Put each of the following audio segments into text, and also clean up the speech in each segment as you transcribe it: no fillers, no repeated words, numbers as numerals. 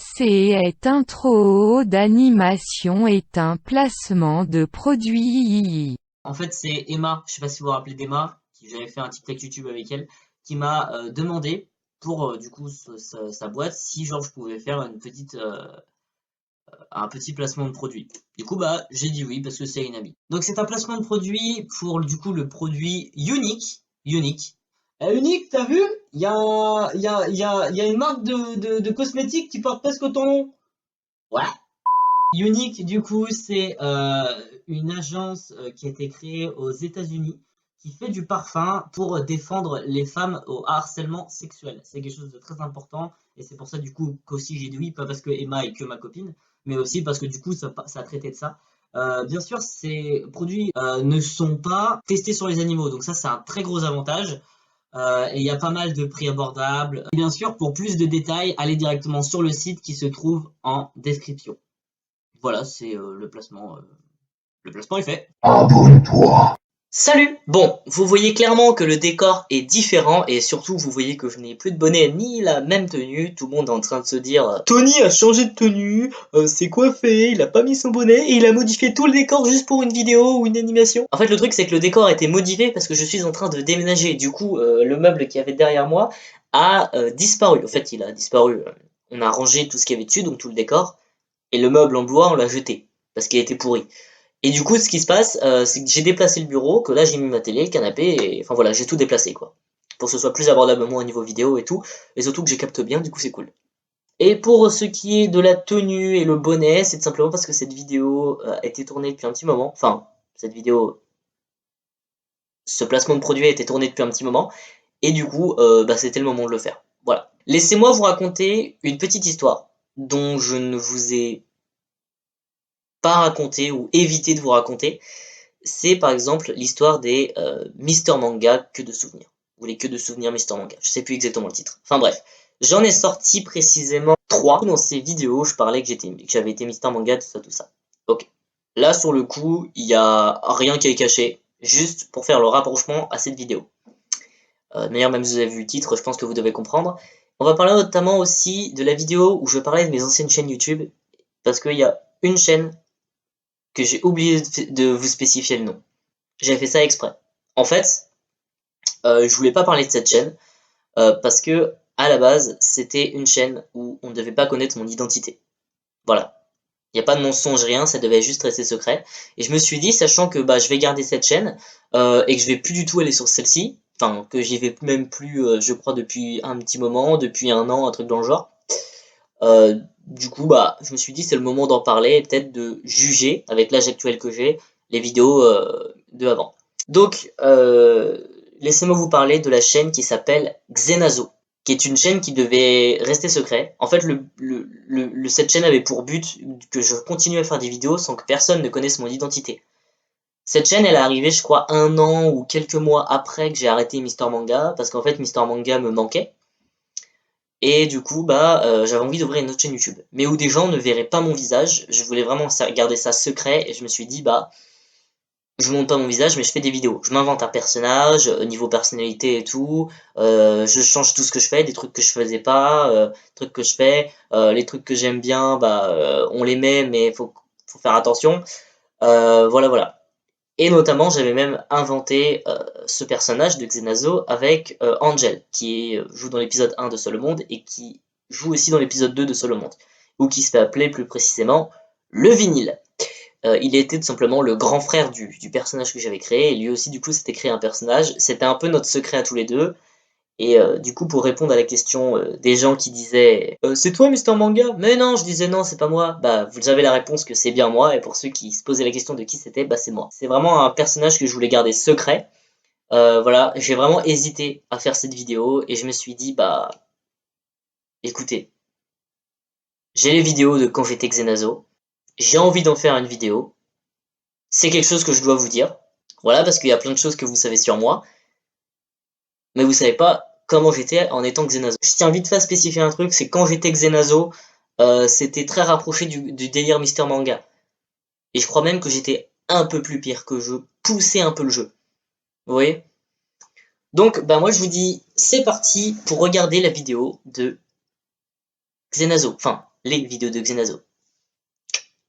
Cette intro d'animation est un placement de produit. En fait, c'est Emma, je sais pas si vous vous rappelez d'Emma, qui j'avais fait un TikTok YouTube avec elle, qui m'a demandé pour du coup sa boîte si genre je pouvais faire un petit placement de produit. Du coup bah j'ai dit oui parce que c'est une amie. Donc c'est un placement de produit pour du coup le produit Unique. Unique. Unique, t'as vu? Il y a une marque de cosmétiques qui porte presque ton nom. Ouais. Unique, du coup, c'est une agence qui a été créée aux États-Unis qui fait du parfum pour défendre les femmes au harcèlement sexuel. C'est quelque chose de très important et c'est pour ça, du coup, qu'aussi j'ai dit oui, pas parce que Emma est que ma copine, mais aussi parce que du coup, ça a traité de ça. Bien sûr, ces produits ne sont pas testés sur les animaux, donc ça, c'est un très gros avantage. Et il y a pas mal de prix abordables. Et bien sûr, pour plus de détails, allez directement sur le site qui se trouve en description. Voilà, c'est le placement. Le placement est fait. Abonne-toi. Salut! Bon, vous voyez clairement que le décor est différent et surtout vous voyez que je n'ai plus de bonnet ni la même tenue. Tout le monde est en train de se dire Tony a changé de tenue, s'est coiffé, il a pas mis son bonnet et il a modifié tout le décor juste pour une vidéo ou une animation. En fait, le truc c'est que le décor a été modifié parce que je suis en train de déménager. Du coup, le meuble qui avait derrière moi a disparu. En fait, il a disparu. On a rangé tout ce qu'il y avait dessus, donc tout le décor. Et le meuble en bois, on l'a jeté, parce qu'il était pourri. Et du coup, ce qui se passe, c'est que j'ai déplacé le bureau, que là j'ai mis ma télé, le canapé, et enfin voilà, j'ai tout déplacé quoi. Pour que ce soit plus abordablement au niveau vidéo et tout, et surtout que je capte bien, du coup c'est cool. Et pour ce qui est de la tenue et le bonnet, c'est tout simplement parce que cette vidéo a été tournée depuis un petit moment, enfin, cette vidéo, ce placement de produit a été tourné depuis un petit moment, et du coup, bah, c'était le moment de le faire. Voilà. Laissez-moi vous raconter une petite histoire dont je ne vous ai pas raconter ou éviter de vous raconter, c'est par exemple l'histoire des Mister Manga que de souvenirs. Ou les que de souvenirs Mister Manga. Je sais plus exactement le titre. Enfin bref. J'en ai sorti précisément 3. Dans ces vidéos, je parlais que j'avais été Mister Manga, tout ça, tout ça. Ok. Là, sur le coup, il n'y a rien qui est caché. Juste pour faire le rapprochement à cette vidéo. D'ailleurs, même si vous avez vu le titre, je pense que vous devez comprendre. On va parler notamment aussi de la vidéo où je parlais de mes anciennes chaînes YouTube. Parce qu'il y a une chaîne que j'ai oublié de vous spécifier le nom. J'ai fait ça exprès. En fait, je voulais pas parler de cette chaîne parce que à la base, c'était une chaîne où on ne devait pas connaître mon identité. Voilà. Il n'y a pas de mensonge, rien, ça devait juste rester secret. Et je me suis dit, sachant que bah, je vais garder cette chaîne et que je vais plus du tout aller sur celle-ci, enfin que j'y vais même plus, je crois, depuis un petit moment, depuis un an, un truc dans le genre. Du coup, bah, je me suis dit, c'est le moment d'en parler et peut-être de juger, avec l'âge actuel que j'ai, les vidéos de avant. Donc, laissez-moi vous parler de la chaîne qui s'appelle Xenazo, qui est une chaîne qui devait rester secret. En fait, cette chaîne avait pour but que je continue à faire des vidéos sans que personne ne connaisse mon identité. Cette chaîne, elle est arrivée, je crois, un an ou quelques mois après que j'ai arrêté Mister Manga, parce qu'en fait, Mister Manga me manquait. Et du coup, bah, j'avais envie d'ouvrir une autre chaîne YouTube, mais où des gens ne verraient pas mon visage. Je voulais vraiment garder ça secret, et je me suis dit, bah, je monte pas mon visage, mais je fais des vidéos. Je m'invente un personnage, niveau personnalité et tout. Je change tout ce que je fais, des trucs que je faisais pas, trucs que je fais. Les trucs que j'aime bien, bah, on les met, mais faut faire attention. Voilà, voilà. Et notamment, j'avais même inventé ce personnage de Xenazo avec Angel, qui joue dans l'épisode 1 de Seul au Monde et qui joue aussi dans l'épisode 2 de Seul au Monde, ou qui se fait appeler plus précisément le vinyle. Il était tout simplement le grand frère du personnage que j'avais créé, et lui aussi, du coup, s'était créé un personnage. C'était un peu notre secret à tous les deux. Et du coup, pour répondre à la question des gens qui disaient c'est toi Mister Manga? Mais non, je disais non, c'est pas moi. Bah, vous avez la réponse que c'est bien moi, et pour ceux qui se posaient la question de qui c'était, bah c'est moi. C'est vraiment un personnage que je voulais garder secret. Voilà, j'ai vraiment hésité à faire cette vidéo, et je me suis dit, bah, écoutez, j'ai les vidéos de quand j'étais Xenazo, j'ai envie d'en faire une vidéo, c'est quelque chose que je dois vous dire. Voilà, parce qu'il y a plein de choses que vous savez sur moi, mais vous savez pas comment j'étais en étant Xenazo. Je tiens vite fait à spécifier un truc, c'est quand j'étais Xenazo, c'était très rapproché du délire Mister Manga. Et je crois même que j'étais un peu plus pire, que je poussais un peu le jeu. Vous voyez? Donc, bah moi je vous dis, c'est parti pour regarder la vidéo de Xenazo. Enfin, les vidéos de Xenazo.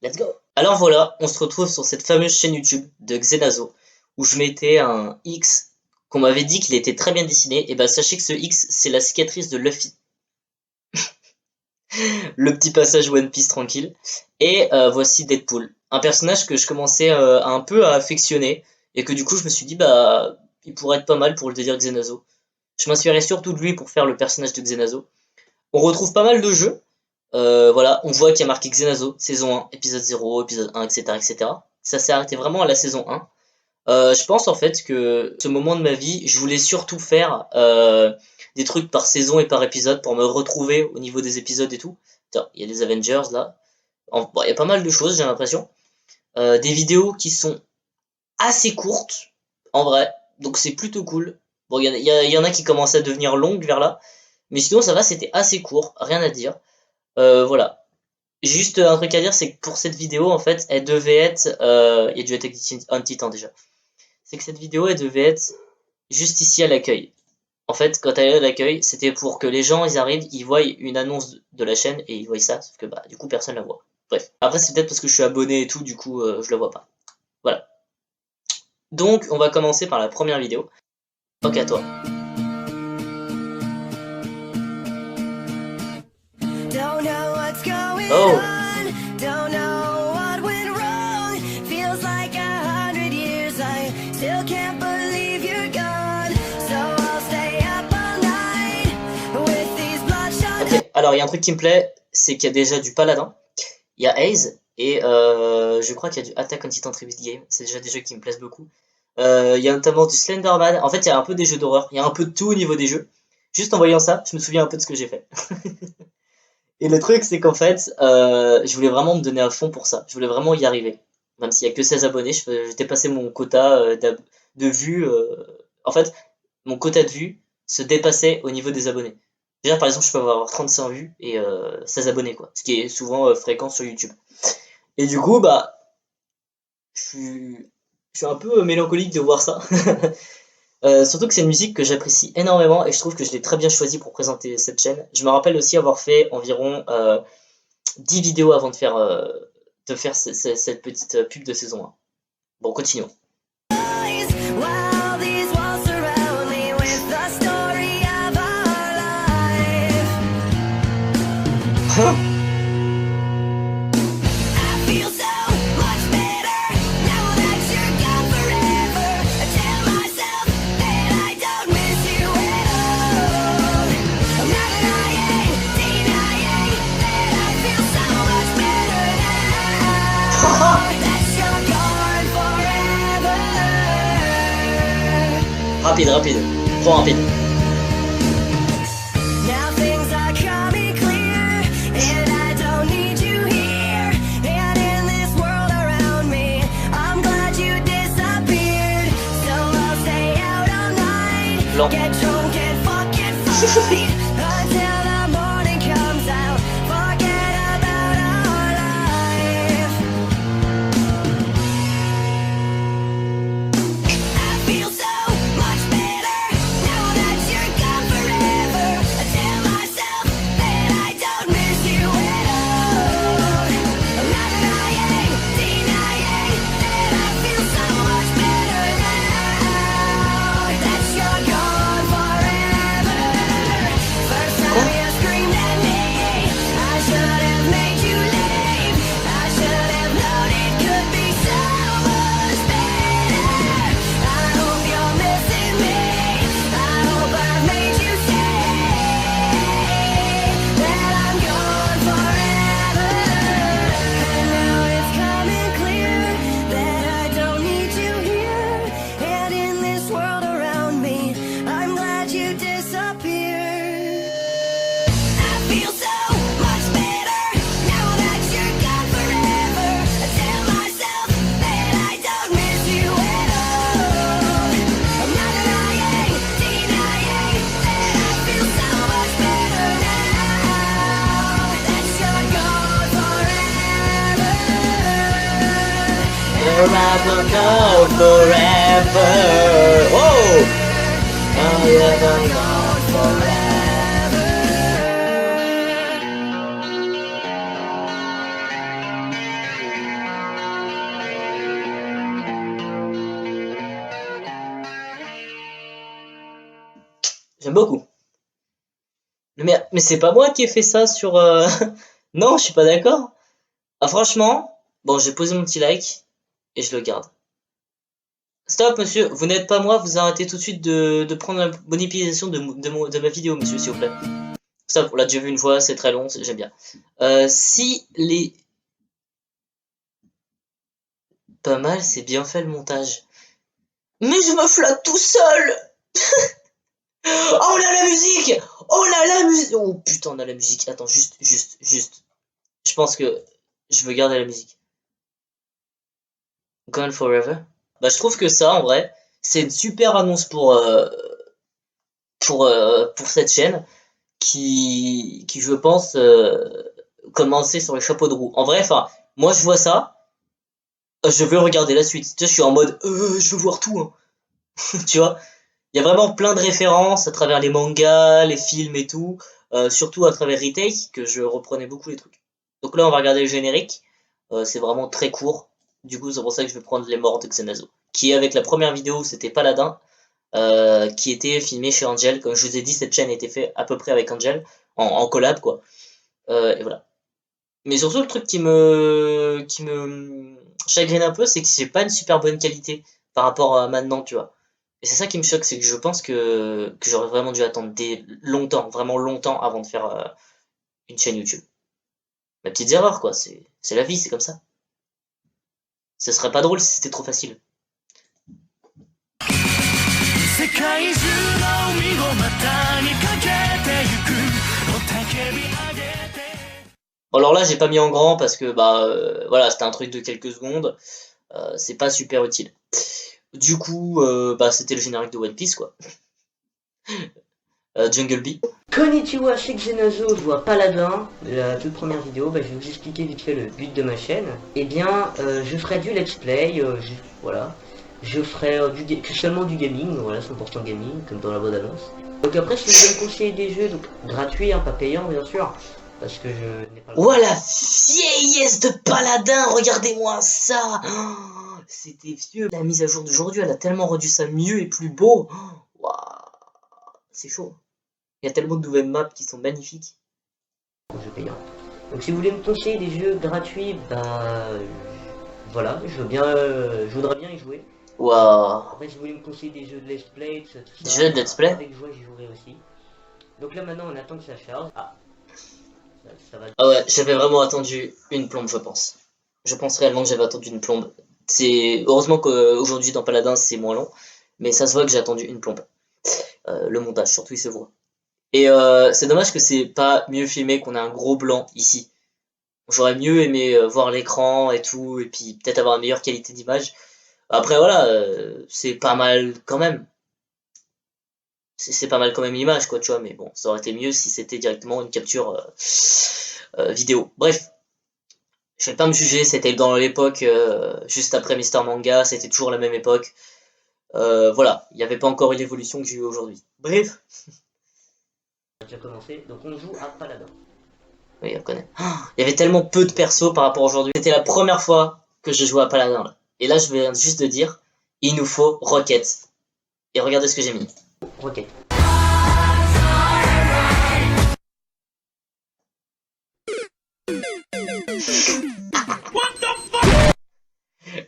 Let's go! Alors voilà, on se retrouve sur cette fameuse chaîne YouTube de Xenazo, où je mettais un X, qu'on m'avait dit qu'il était très bien dessiné, et bah sachez que ce X, c'est la cicatrice de Luffy. Le petit passage One Piece tranquille. Et voici Deadpool, un personnage que je commençais un peu à affectionner, et que du coup je me suis dit, bah, il pourrait être pas mal pour le délire Xenazo. Je m'inspirais surtout de lui pour faire le personnage de Xenazo. On retrouve pas mal de jeux. Voilà, on voit qu'il y a marqué Xenazo, saison 1, épisode 0, épisode 1, etc. etc. Ça s'est arrêté vraiment à la saison 1. Je pense en fait que ce moment de ma vie, je voulais surtout faire des trucs par saison et par épisode pour me retrouver au niveau des épisodes et tout. Putain, il y a des Avengers là. Bon, il y a pas mal de choses, j'ai l'impression. Des vidéos qui sont assez courtes, en vrai. Donc c'est plutôt cool. Bon, il y en a qui commencent à devenir longues vers là. Mais sinon, ça va, c'était assez court, rien à dire. Voilà. Juste un truc à dire, c'est que pour cette vidéo, en fait, elle devait être... il y a dû être un petit temps déjà. C'est que cette vidéo, elle devait être juste ici à l'accueil. En fait, quand elle est à l'accueil, c'était pour que les gens, ils arrivent, ils voient une annonce de la chaîne et ils voient ça, sauf que bah, du coup, personne la voit. Bref. Après, c'est peut-être parce que je suis abonné et tout, du coup, je la vois pas. Voilà. Donc, on va commencer par la première vidéo. Ok, à toi. Oh! Ok, alors il y a un truc qui me plaît, c'est qu'il y a déjà du Paladin, il y a Haze, et je crois qu'il y a du Attack on Titan Tribute Game, c'est déjà des jeux qui me plaisent beaucoup. Il y a notamment du Slenderman, en fait il y a un peu des jeux d'horreur, il y a un peu de tout au niveau des jeux. Juste en voyant ça, je me souviens un peu de ce que j'ai fait. Et le truc, c'est qu'en fait, je voulais vraiment me donner à fond pour ça. Je voulais vraiment y arriver. Même s'il y a que 16 abonnés, j'ai dépassé mon quota de vues. En fait, mon quota de vues se dépassait au niveau des abonnés. Déjà, par exemple, je peux avoir 35 vues et 16 abonnés, quoi. Ce qui est souvent fréquent sur YouTube. Et du coup, bah, je suis un peu mélancolique de voir ça. Surtout que c'est une musique que j'apprécie énormément et je trouve que je l'ai très bien choisie pour présenter cette chaîne. Je me rappelle aussi avoir fait environ 10 vidéos avant de faire cette petite pub de saison 1. Bon, continuons. Rapide, rapide, trop rapide. Lent. Forever, go forever. Oh, forever, go forever. J'aime beaucoup. Mais c'est pas moi qui ai fait ça sur... Non, je suis pas d'accord. Ah franchement, bon j'ai posé mon petit like et je le garde. Stop monsieur, vous n'êtes pas moi, vous arrêtez tout de suite de prendre la monétisation de ma vidéo monsieur s'il vous plaît. Stop, on l'a déjà vu une fois, c'est très long, j'aime bien. Si les... Pas mal, c'est bien fait le montage. Mais je me flatte tout seul. Oh là la musique. Oh là la musique. Oh putain on a la musique, attends juste. Je pense que je veux garder la musique. Gone Forever. Bah je trouve que ça en vrai, c'est une super annonce pour cette chaîne qui je pense commencer sur les chapeaux de roue. En vrai, enfin, moi je vois ça, je veux regarder la suite. Tu sais, je suis en mode je veux voir tout, hein. Tu vois, il y a vraiment plein de références à travers les mangas, les films et tout, surtout à travers Retake que je reprenais beaucoup les trucs. Donc là, on va regarder le générique. C'est vraiment très court. Du coup, c'est pour ça que je vais prendre les morts de Xenazo. Qui avec la première vidéo, c'était Paladin, qui était filmé chez Angel. Comme je vous ai dit, cette chaîne a été faite à peu près avec Angel, en collab quoi. Et voilà. Mais surtout, le truc qui me chagrine un peu, c'est que c'est pas une super bonne qualité par rapport à maintenant, tu vois. Et c'est ça qui me choque, c'est que je pense que j'aurais vraiment dû attendre longtemps, vraiment longtemps avant de faire une chaîne YouTube. Ma petite erreur, quoi, c'est la vie, c'est comme ça. Ce serait pas drôle si c'était trop facile. Alors là, j'ai pas mis en grand parce que bah voilà, c'était un truc de quelques secondes. C'est pas super utile. Du coup, bah c'était le générique de One Piece quoi. Jungle Bee. Konnichiwa, c'est Xenazo, je vois Paladin, la toute première vidéo, je vais vous expliquer vite fait le but de ma chaîne. Eh bien, je ferai du let's play, voilà. Je ferai seulement du gaming, voilà, 100% gaming, comme dans la bande annonce. Donc après, si vous voulez me conseiller des jeux, donc gratuits, hein, pas payants bien sûr, parce que je n'ai pas le... Oh la vieillesse de Paladin, regardez-moi ça. Oh, c'était vieux. La mise à jour d'aujourd'hui, elle a tellement rendu ça mieux et plus beau. Oh, wow. C'est chaud. Il y a tellement de nouvelles maps qui sont magnifiques. Jeux payants. Donc si vous voulez me conseiller des jeux gratuits, bah voilà, je voudrais bien y jouer. Waouh. Après si vous voulez me conseiller des jeux de let's play, tout ça, Des jeux de let's play. avec joie j'y jouerai aussi. Donc là maintenant on attend que ça charge. Ah, ça va. Ah ouais, j'avais vraiment attendu une plombe, je pense. Je pense réellement que j'avais attendu une plombe. C'est heureusement qu'aujourd'hui dans Paladin c'est moins long, mais ça se voit que j'ai attendu une plombe. Le montage surtout il se voit. Et c'est dommage que c'est pas mieux filmé, qu'on a un gros blanc ici. J'aurais mieux aimé voir l'écran et tout, et puis peut-être avoir une meilleure qualité d'image. Après voilà, c'est pas mal quand même. C'est pas mal quand même l'image quoi, tu vois, mais bon, ça aurait été mieux si c'était directement une capture vidéo. Bref, je vais pas me juger, c'était dans l'époque juste après Mister Manga, c'était toujours la même époque. Voilà, il n'y avait pas encore une évolution que j'ai eu aujourd'hui. Bref. On a déjà commencé, donc on joue à Paladin. Oui, on connaît. Il y avait tellement peu de persos par rapport à aujourd'hui. C'était la première fois que je jouais à Paladin là. Et là, je viens juste de dire, il nous faut Rocket. Et regardez ce que j'ai mis. Rocket.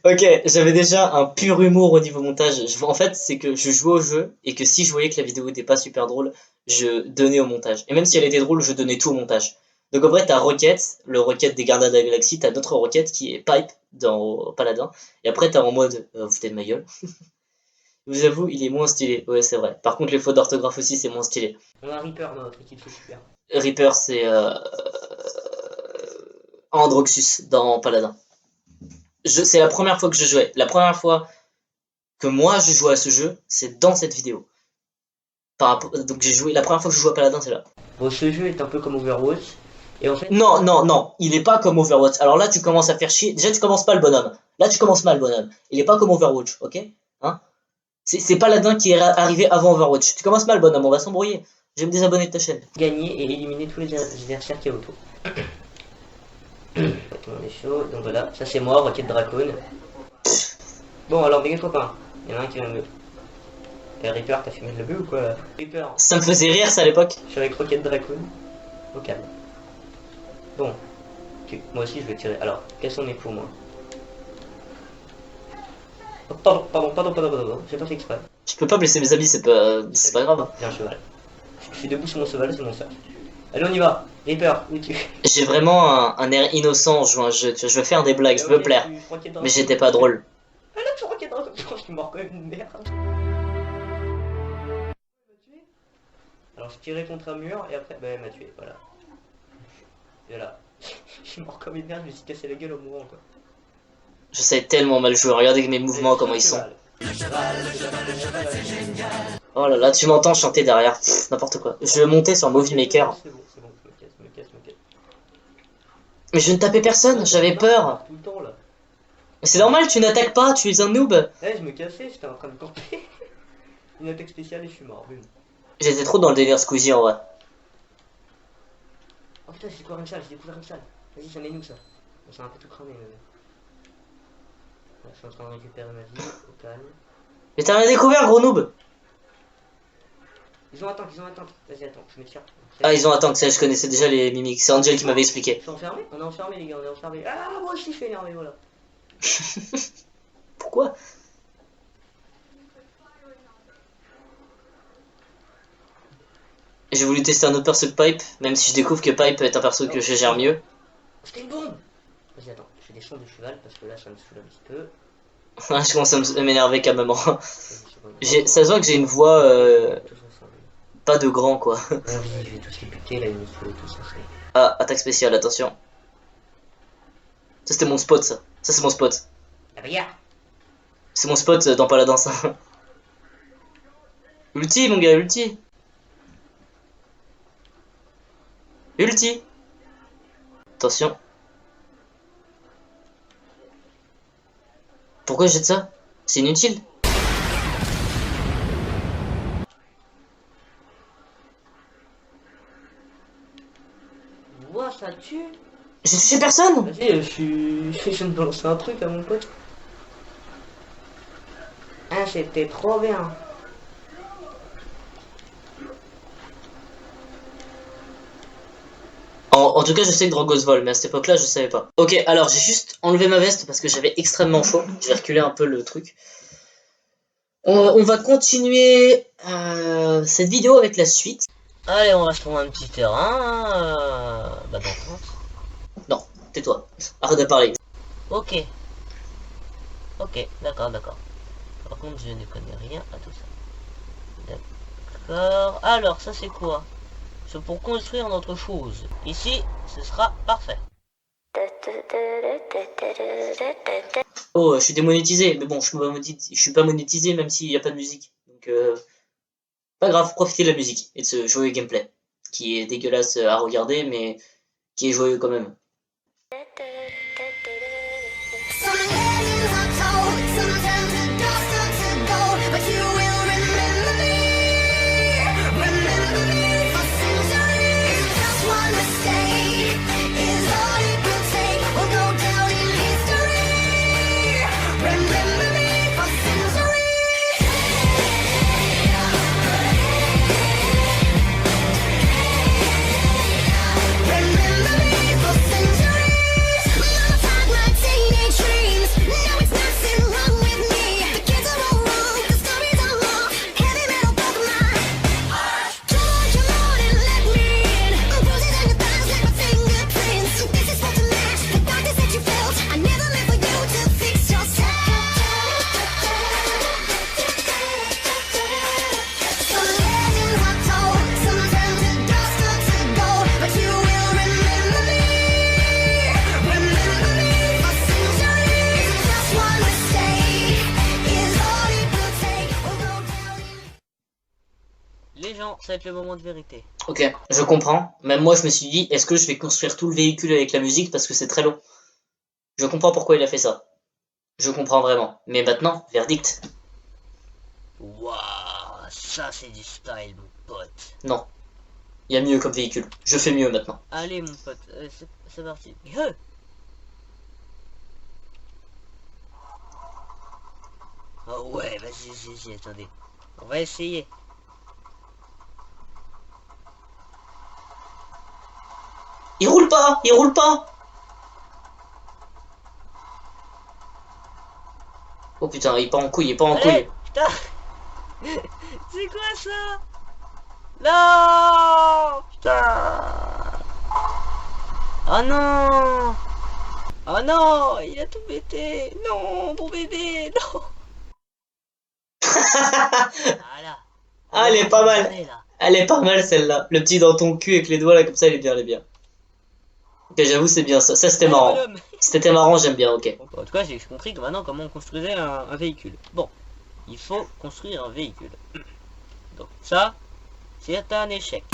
Ok, j'avais déjà un pur humour au niveau montage. En fait, c'est que je jouais au jeu et que si je voyais que la vidéo n'était pas super drôle, je donnais au montage. Et même si elle était drôle, je donnais tout au montage. Donc en vrai, t'as Rocket, le Rocket des Gardiens de la Galaxie, t'as notre Rocket qui est Pipe dans Paladin. Et après, t'as en mode, vous foutez de ma gueule. Je vous avoue, il est moins stylé. Ouais, c'est vrai. Par contre, les fautes d'orthographe aussi, c'est moins stylé. On a Reaper dans notre équipe, c'est super. Reaper, c'est Androxus dans Paladin. C'est la première fois que je jouais. La première fois que moi je jouais à ce jeu, c'est dans cette vidéo. Donc j'ai joué. La première fois que je joue à Paladin, c'est là. Bon, ce jeu est un peu comme Overwatch. Et en fait... Non, il est pas comme Overwatch. Alors là, tu commences à faire chier. Déjà, tu commences pas le bonhomme. Là, tu commences mal, bonhomme. Il est pas comme Overwatch, ok, hein? C'est Paladin qui est arrivé avant Overwatch. Tu commences mal, bonhomme, on va s'embrouiller. Je vais me désabonner de ta chaîne. Gagner et éliminer tous les adversaires qu'il y a autour. On est chaud, donc voilà, ça c'est moi, Rocket Dracon. Bon alors mes copains, il y en a un qui va me... Reaper, t'as fumé de la bulle ou quoi là? Reaper, Ça me faisait rire ça à l'époque. je suis avec Rocket Dracoon. Au calme. Bon. Ok, moi aussi je vais tirer. Alors, quels sont mes coups moi? Oh, pardon. J'ai pas fait exprès. Je peux pas blesser mes amis, c'est pas grave. J'ai un cheval. Je suis debout sur mon cheval, c'est mon sac. Allez, on y va. Reaper, où tu? J'ai vraiment un air innocent en jouant à un jeu. Tu vois, je veux faire des blagues, je veux plaire. Mais j'étais pas drôle. Ah là, tu Rocket Dracoon. Je suis mort comme une merde. Alors je tirais contre un mur et après, bah elle m'a tué, voilà. Et là, je suis mort comme une merde, je me suis cassé la gueule au mourant quoi. Je sais tellement mal jouer, regardez mes mouvements, comment ils sont. Oh là là, tu m'entends chanter derrière, n'importe quoi. Je vais monter sur Movie Maker. C'est bon, je me casse. Mais je ne tapais personne, j'avais peur. Tout le temps là. Mais c'est normal, tu n'attaques pas, tu es un noob. Eh, je me cassais, j'étais en train de camper. Une attaque spéciale et je suis mort, boum. J'étais trop dans le délire Squeezie en vrai. Oh putain, j'ai découvert une salle, Vas-y, ça met nous ça. Bon, c'est un peu tout cramé mais... Ouais, je suis en train de récupérer ma vie, au calme. Mais t'as rien découvert, gros noob. Ils ont un tank. Vas-y, attends, je me tire. Ah, ils ont un tank, ça je connaissais déjà les mimiques. C'est Angel qui m'avait expliqué. Ils sont enfermés? On est enfermés les gars, on est enfermés. Ah, moi aussi je suis énervé, voilà. Pourquoi? J'ai voulu tester un autre perso que Pipe, même si je découvre que Pipe est un perso que je gère mieux. C'était une bombe! Vas-y, attends, je fais des sons de cheval parce que là ça me saoule un petit peu. Je commence à m'énerver calmement. Ça Vas-y, se voit que j'ai une voix pas de grand quoi. je vais tous les buter, là, ils me saoulent tout ça. Ah, attaque spéciale, attention. Ça c'était mon spot ça. Ça c'est mon spot. Ah bah regarde! C'est mon spot dans Paladin ça. Ulti mon gars, ulti. Ulti. Attention. Pourquoi je jette ça? C'est inutile. Ouah, ça tue! J'ai touché personne. Vas-y, je viens de lancer un truc à mon pote. Ah, c'était trop bien! En tout cas, je sais que Dragos vole, mais à cette époque-là, je savais pas. Ok, alors j'ai juste enlevé ma veste parce que j'avais extrêmement chaud. Je vais reculer un peu le truc. On va continuer cette vidéo avec la suite. Allez, on va se trouver un petit terrain. Bah, bon. Non, tais-toi. Arrête de parler. Ok, d'accord. Par contre, je ne connais rien à tout ça. D'accord. Alors, ça c'est quoi? C'est pour construire notre chose. Ici, ce sera parfait. Oh, je suis démonétisé, mais bon, je suis pas monétisé même s'il n'y a pas de musique. Donc, pas grave, profitez de la musique et de ce joyeux gameplay, qui est dégueulasse à regarder, mais qui est joyeux quand même. Les gens, ça va être le moment de vérité. Ok, je comprends. Même moi, je me suis dit, est-ce que je vais construire tout le véhicule avec la musique parce que c'est très long. Je comprends pourquoi il a fait ça. Je comprends vraiment. Mais maintenant, verdict. Waouh, ça c'est du style, mon pote. Non. Il y a mieux comme véhicule. Je fais mieux maintenant. Allez, mon pote, c'est parti. Oh ouais, vas-y, attendez. On va essayer. Il roule pas, il roule pas. Oh putain, il part en couille, il part en Allez, couille. putain. C'est quoi ça? Non, putain. Oh non. Oh non, il a tout pété. Non, mon bébé, non. Voilà. Ah, elle est pas mal. Là. Elle est pas mal celle-là. Le petit dans ton cul avec les doigts là comme ça, elle est bien, elle est bien. Ok, j'avoue, c'est bien ça. Ça c'était marrant. Bonhomme. C'était marrant, j'aime bien, ok. En tout cas, j'ai compris que maintenant comment on construisait un véhicule. Bon, il faut construire un véhicule. Donc ça, c'est un échec.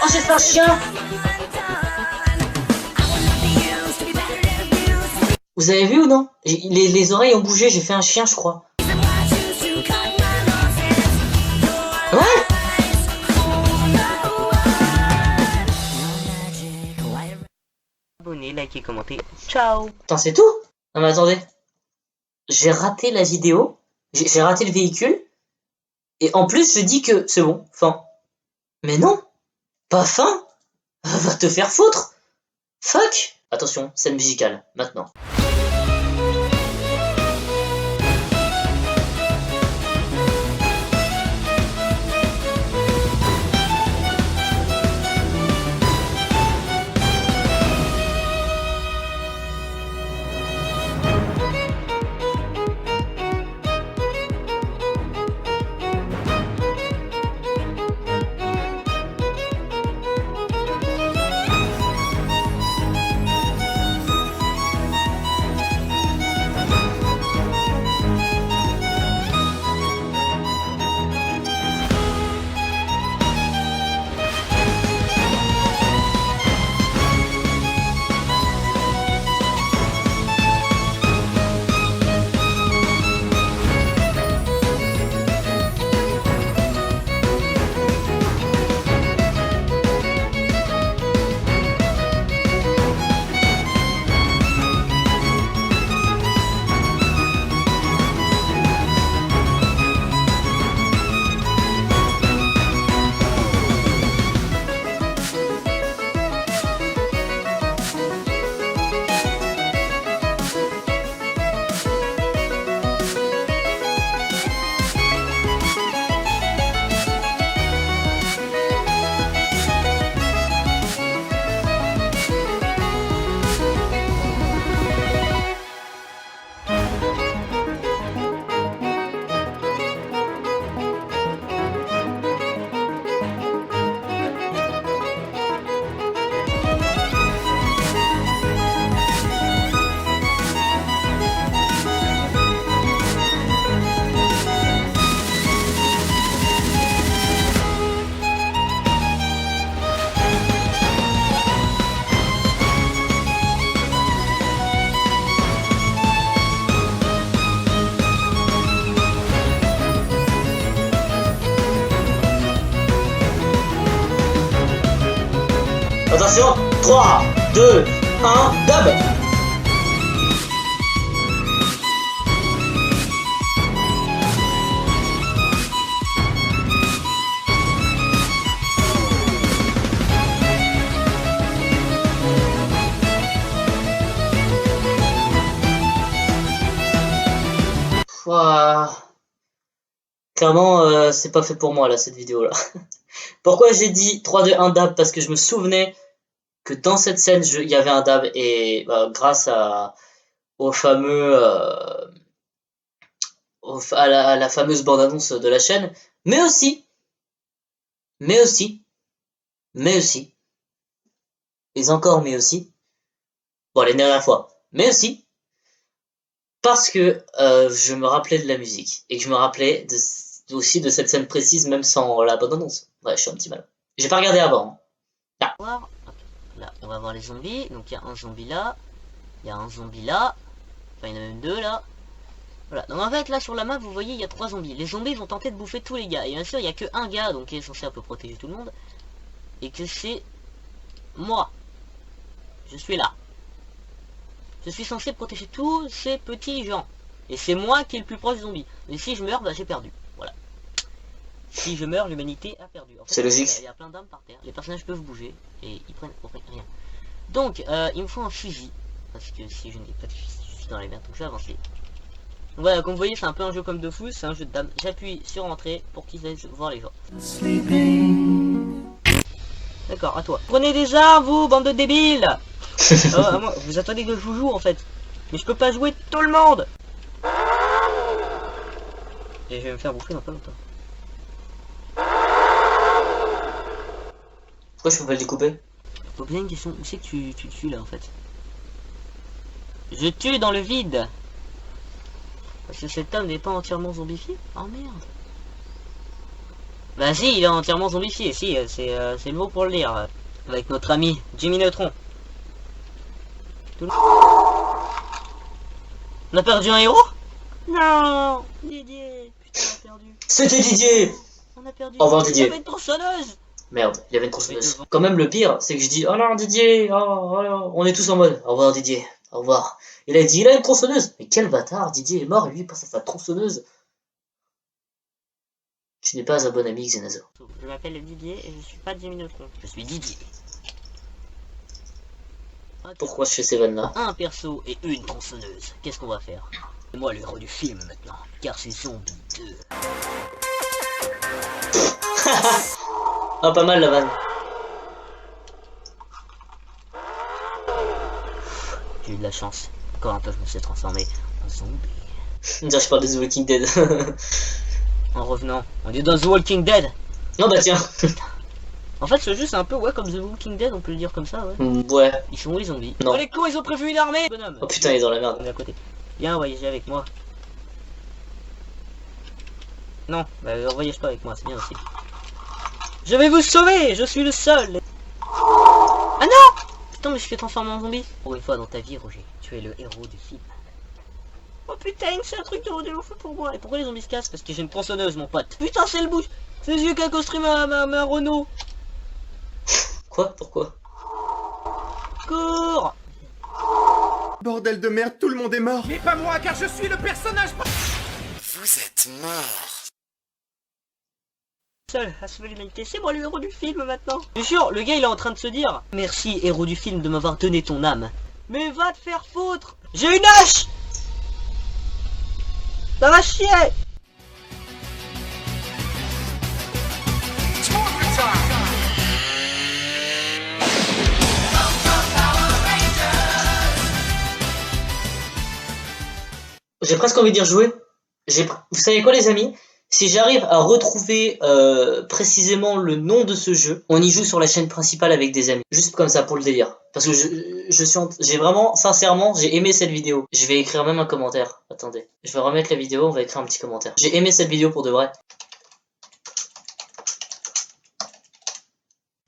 Oh, j'ai fait un chien. Vous avez vu ou non? Les oreilles ont bougé, j'ai fait un chien, je crois. Ouais. Abonnez, likez, commentez. Ciao. Attends, c'est tout? Non mais attendez. J'ai raté la vidéo. J'ai raté le véhicule. Et en plus, je dis que c'est bon, fin. Mais non, pas fin. Va te faire foutre. Fuck. Attention, scène musicale, maintenant. Attention, 3, 2, 1, dab. Ouah. Clairement, c'est pas fait pour moi là, cette vidéo là. Pourquoi j'ai dit 3, 2, 1 dab? Parce que je me souvenais que dans cette scène, il y avait un dab et grâce au fameux, à la fameuse bande-annonce de la chaîne, mais aussi, mais aussi, mais aussi, et encore mais aussi, bon les dernières fois, mais aussi, parce que je me rappelais de la musique et que je me rappelais aussi de cette scène précise même sans la bande-annonce. Ouais, je suis un petit mal. J'ai pas regardé avant. Ah. Là, on va voir les zombies. Donc il y a un zombie là, il y a un zombie là, enfin il y en a même deux là. Voilà, donc en fait là sur la map vous voyez il y a 3 zombies. Les zombies vont tenter de bouffer tous les gars. Et bien sûr il y a que un gars donc qui est censé un peu protéger tout le monde. Et que c'est moi. Je suis là. Je suis censé protéger tous ces petits gens. Et c'est moi qui est le plus proche zombie. Et si je meurs, bah j'ai perdu. Voilà. Si je meurs, l'humanité a perdu. En fait, C'est logique. Il y a plein d'armes par terre. Les personnages peuvent bouger. Et ils prennent rien. Donc, il me faut un fusil. Parce que si je n'ai pas de fusil, je suis dans la merde. Donc je vais avancer. Donc voilà, comme vous voyez, c'est un peu un jeu comme de fou. C'est un jeu de dames. J'appuie sur entrée pour qu'ils aillent voir les gens. D'accord, à toi. Prenez des armes, vous, bande de débiles. Moi, vous attendez que je vous joue en fait. Mais je peux pas jouer tout le monde. Et je vais me faire bouffer dans pas longtemps. Pourquoi je peux pas le découper? Faut bien une question, où c'est que tu tues là en fait? Je tue dans le vide. Parce que cet homme n'est pas entièrement zombifié. Oh merde. Bah si, il est entièrement zombifié, si, c'est le mot pour le dire. Avec notre ami Jimmy Neutron. On a perdu un héros? Non, Didier. Putain, on a perdu. C'était Didier! On a perdu. Au revoir, Il y Didier. avait une tronçonneuse. Merde, il y avait une tronçonneuse. Quand même, le pire, c'est que je dis, oh non, Didier, oh non. On est tous en mode, au revoir, Didier, au revoir. Il a dit, il a une tronçonneuse. Mais quel bâtard, Didier est mort et lui il passe à sa tronçonneuse. Tu n'es pas un bon ami, Xenazo. Je m'appelle Didier et je suis pas Jimmy Neutron. Je suis Didier. Okay. Pourquoi je fais ces vannes là? Un perso et une tronçonneuse. Qu'est-ce qu'on va faire? C'est moi le héros du film maintenant, car c'est Zombie 2. Ah, pas mal la vanne. J'ai eu de la chance. Encore un peu, je me suis transformé en zombie. Dire je parle de The Walking Dead. En revenant, on est dans The Walking Dead. Non bah tiens. En fait, ce jeu c'est un peu ouais comme The Walking Dead, on peut le dire comme ça, ouais. Ouais. Ils sont où les zombies? Non. Oh les cons, ils ont prévu une armée. Bonhomme. Oh putain, il est dans la On merde. est à côté. Viens voyager avec moi. Non, bah voyage pas avec moi, c'est bien aussi. Je vais vous sauver, je suis le seul. Ah non! Putain, mais je suis transformé en zombie. Pour une fois dans ta vie, Roger, tu es le héros du film. Oh putain, c'est un truc de ouf pour moi. Et pourquoi les zombies se cassent? Parce que j'ai une tronçonneuse, mon pote. Putain, c'est le bouche. C'est Dieu qui a construit ma Renault. Quoi? Pourquoi? Cours! Bordel de merde, tout le monde est mort. Mais pas moi, car je suis le personnage. Vous êtes mort. Seul à sauver l'humanité, c'est moi le héros du film maintenant. Bien sûr, le gars il est en train de se dire merci héros du film de m'avoir donné ton âme. Mais va te faire foutre. J'ai une hache. Ça va chier. J'ai presque envie de dire jouer. Vous savez quoi les amis? Si j'arrive à retrouver précisément le nom de ce jeu, on y joue sur la chaîne principale avec des amis. Juste comme ça pour le délire. Parce que j'ai vraiment, sincèrement, j'ai aimé cette vidéo. Je vais écrire même un commentaire. Attendez. Je vais remettre la vidéo, on va écrire un petit commentaire. J'ai aimé cette vidéo pour de vrai.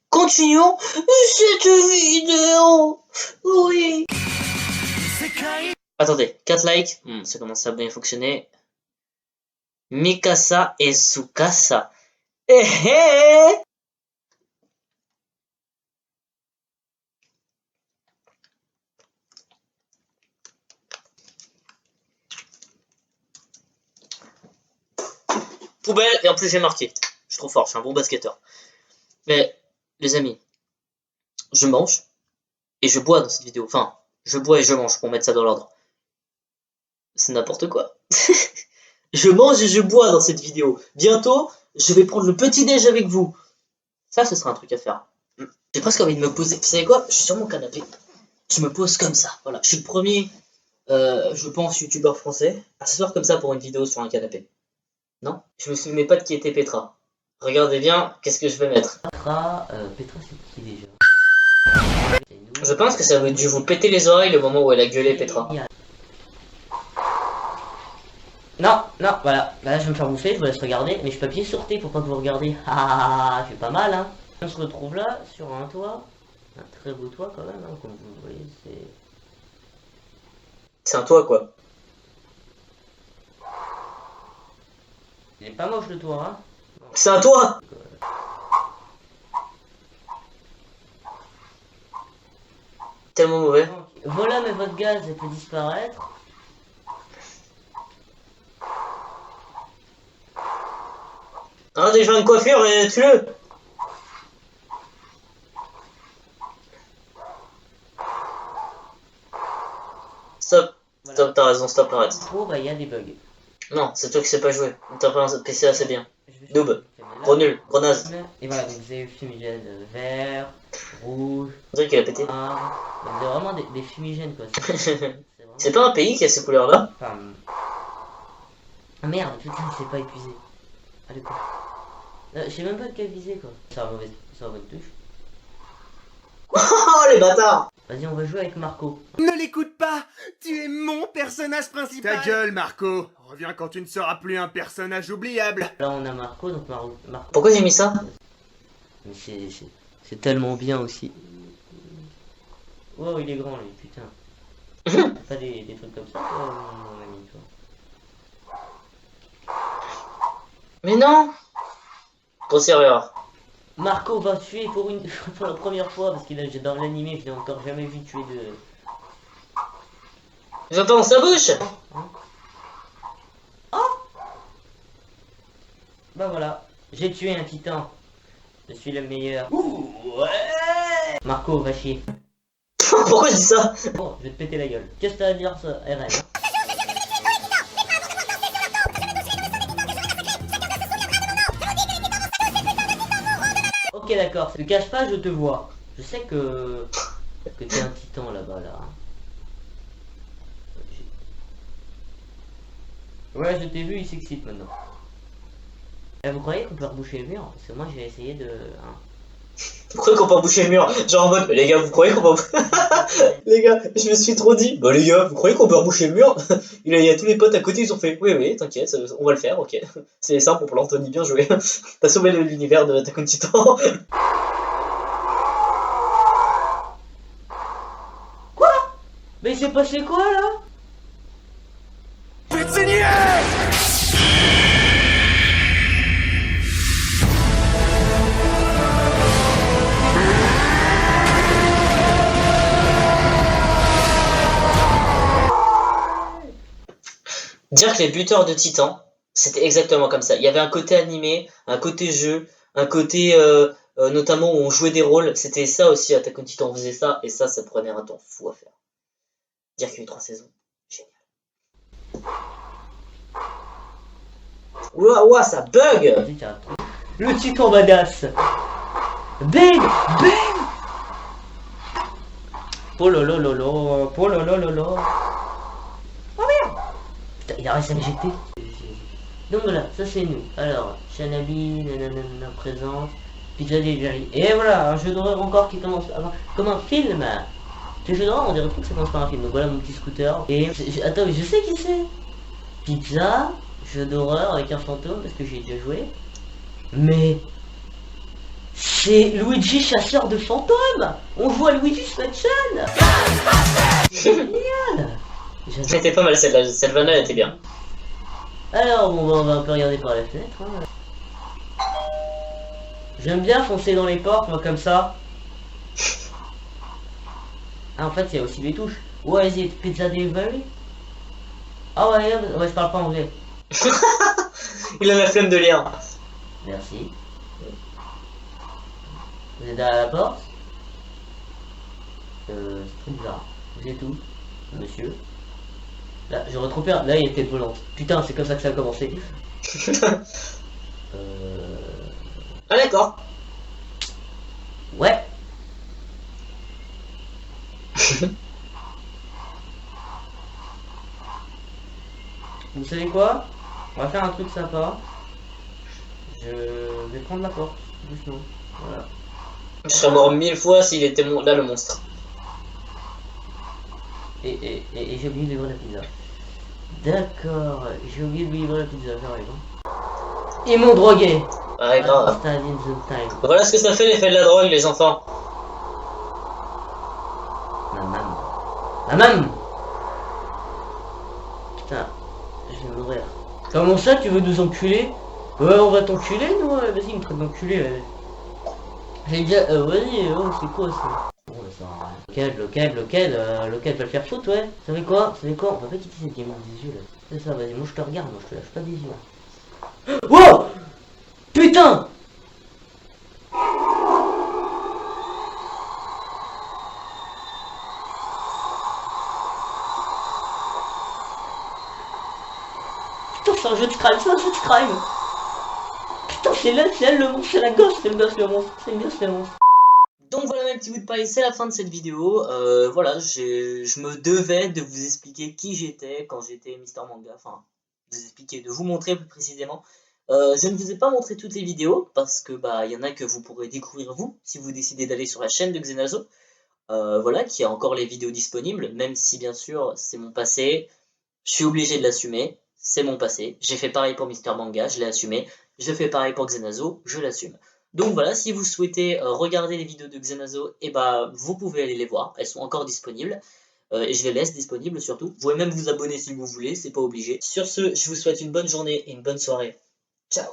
Continuons cette vidéo. Oui. Attendez, 4 likes. Ça commence à bien fonctionner. Mikasa et Tsukasa. Eh eh. Poubelle, et en plus j'ai marqué. Je suis trop fort, je suis un bon basketteur. Mais, les amis, je mange et je bois dans cette vidéo. Enfin, je bois et je mange pour mettre ça dans l'ordre. C'est n'importe quoi. Je mange et je bois dans cette vidéo. Bientôt, je vais prendre le petit-déj avec vous. Ça, ce sera un truc à faire. J'ai presque envie de me poser. Vous savez quoi? Je suis sur mon canapé. Je me pose comme ça. Voilà. Je suis le premier, je pense, youtubeur français à s'asseoir comme ça pour une vidéo sur un canapé. Non? Je me souvenais pas de qui était Petra. Regardez bien, qu'est-ce que je vais mettre. Petra, c'est qui déjà? Je pense que ça a dû vous péter les oreilles le moment où elle a gueulé Petra. Non, non, voilà. Là, je vais me faire bouffer, je vous laisse regarder. Mais je peux appuyer sur T pour pas que vous regardiez. Ah, c'est pas mal, hein. On se retrouve là, sur un toit. Un très beau toit quand même, hein, comme vous voyez, c'est... C'est un toit, quoi. C'est pas moche le toit, hein. C'est à toi. Tellement mauvais. Voilà, mais votre gaz, elle peut disparaître. Ah, des gens de coiffure, et tue-le. Stop. Voilà. Stop, t'as raison, stop, arrête. Trop, bah, il y a des bugs. Non, c'est toi qui sais pas jouer. T'as pas un PC assez bien. Je vais Noob. faire- Gros nul, gros naze. Et voilà, donc vous avez fumigène vert, rouge, On dirait qu'il a pété. noir. Donc, vous avez vraiment des fumigènes, quoi. C'est vraiment... C'est pas un pays qui a ces couleurs-là? Enfin... Ah merde, putain, il s'est pas épuisé. Allez, quoi. Je sais même pas lequel viser, quoi. C'est un mauvais... C'est un bonne touche. Oh, les bâtards! Vas-y, on va jouer avec Marco. Ne l'écoute pas. Tu es mon personnage principal. Ta gueule, Marco. Reviens quand tu ne seras plus un personnage oubliable. Là, on a Marco, donc Marco... Pourquoi j'ai mis ça? Mais c'est tellement bien aussi. Oh, il est grand, lui, putain. Pas des trucs comme ça, toi, mon ami, toi. Mais non! Grosse erreur. Marco va tuer pour pour la première fois, parce qu'il a dans l'animé, je l'ai encore jamais vu tuer de... J'entends dans sa bouche! Bah voilà, j'ai tué un titan. Je suis le meilleur. Ouh, ouais. Marco, va chier. Pourquoi je dis ça? Bon, je vais te péter la gueule. Qu'est-ce que t'as à dire, ça, RN? Ok, d'accord. Ne cache pas, je te vois. Je sais que t'es un titan là-bas, là. Ouais, je t'ai vu, il s'excite maintenant. Vous croyez qu'on peut reboucher le mur? Parce que moi, j'ai essayé de... hein. Vous croyez qu'on peut boucher le mur? Genre en mode, les gars, vous croyez qu'on peut... Les gars, je me suis trop dit, bah les gars, vous croyez qu'on peut reboucher le mur? Il y a tous les potes à côté, ils ont fait, oui, oui, t'inquiète, on va le faire, ok. C'est simple pour l'Anthony, bien joué. T'as sauvé l'univers de Attack on Titan. Mais il s'est passé quoi, là? Je vais te saigner. Dire que les buteurs de Titan, c'était exactement comme ça. Il y avait un côté animé, un côté jeu, un côté notamment où on jouait des rôles. C'était ça aussi, Attack on Titan, on faisait ça, et ça prenait un temps fou à faire. Dire qu'il y a eu 3 saisons, génial. Ouah, ouah, ça bug! Vas-y, tiens, le titan badass. Bang! Bang! Oh là là là là! Oh là là là là! Oh merde! Putain, il a réussi à me jeter. Donc voilà, ça c'est nous. Alors, Shanabi, nanana, présente, Pizza Delivery. Et voilà, un jeu d'horreur encore qui commence comme un film. Ce jeu d'horreur, on dirait plus que ça commence par un film. Donc voilà mon petit scooter. Et attends, mais je sais qui c'est. Pizza, jeu d'horreur avec un fantôme parce que j'ai déjà joué. Mais c'est Luigi chasseur de fantômes. On joue à Luigi's Mansion. Génial. C'était pas mal celle-là, cette vanne elle était bien. Alors bon, bah, on va un peu regarder par la fenêtre. Hein. J'aime bien foncer dans les portes, moi comme ça. Ah, en fait, il y a aussi des touches. What is it? Pizza Delivery? Ah ouais, je parle pas anglais. Il a la flemme de lire. Merci. Vous êtes derrière la porte? C'est très bizarre. Vous êtes où, monsieur? Là, j'aurais trop peur. Là, il y a peut-être volante. Putain, c'est comme ça que ça a commencé. Ah d'accord. Ouais. Vous savez quoi? On va faire un truc sympa. Je vais prendre la porte, doucement. Voilà. Je serais mort 1000 fois s'il était là le monstre. Et j'ai oublié de livrer la pizza. D'accord, j'ai oublié de livrer la pizza, j'arrive. Hein. Ils m'ont drogué. Ouais, grave. Stand in the time. Voilà ce que ça fait l'effet de la drogue, les enfants. Maman. Maman. Putain, je vais mourir. Comment ça, tu veux nous enculer? Ouais, on va t'enculer, nous, vas-y, il me traite d'enculé. J'ai déjà, vas-y, oh, c'est quoi ça? Bon, ça va. Locad va le faire foutre, ouais. Vous savez quoi? On va pas quitter cette game des yeux, là. C'est ça, vas-y, moi je te regarde, moi je te lâche pas des yeux. Wow! Putain! Putain, c'est un jeu de crime, Putain, c'est elle le monstre, c'est la gosse, c'est le gosse le monstre, c'est le gosse le monstre. Donc voilà mes petits bouts de paille, c'est la fin de cette vidéo. Voilà, je me devais de vous expliquer qui j'étais quand j'étais Mister Manga, enfin, vous expliquer, de vous montrer plus précisément. Je ne vous ai pas montré toutes les vidéos, parce que bah, il y en a que vous pourrez découvrir vous, si vous décidez d'aller sur la chaîne de Xenazo. Voilà, qui a encore les vidéos disponibles, même si bien sûr c'est mon passé, je suis obligé de l'assumer, c'est mon passé. J'ai fait pareil pour Mister Manga, je l'ai assumé. Je fais pareil pour Xenazo, je l'assume. Donc voilà, si vous souhaitez regarder les vidéos de Xenazo, et bah, vous pouvez aller les voir, elles sont encore disponibles. Et je les laisse disponibles surtout. Vous pouvez même vous abonner si vous voulez, c'est pas obligé. Sur ce, je vous souhaite une bonne journée et une bonne soirée. Ciao!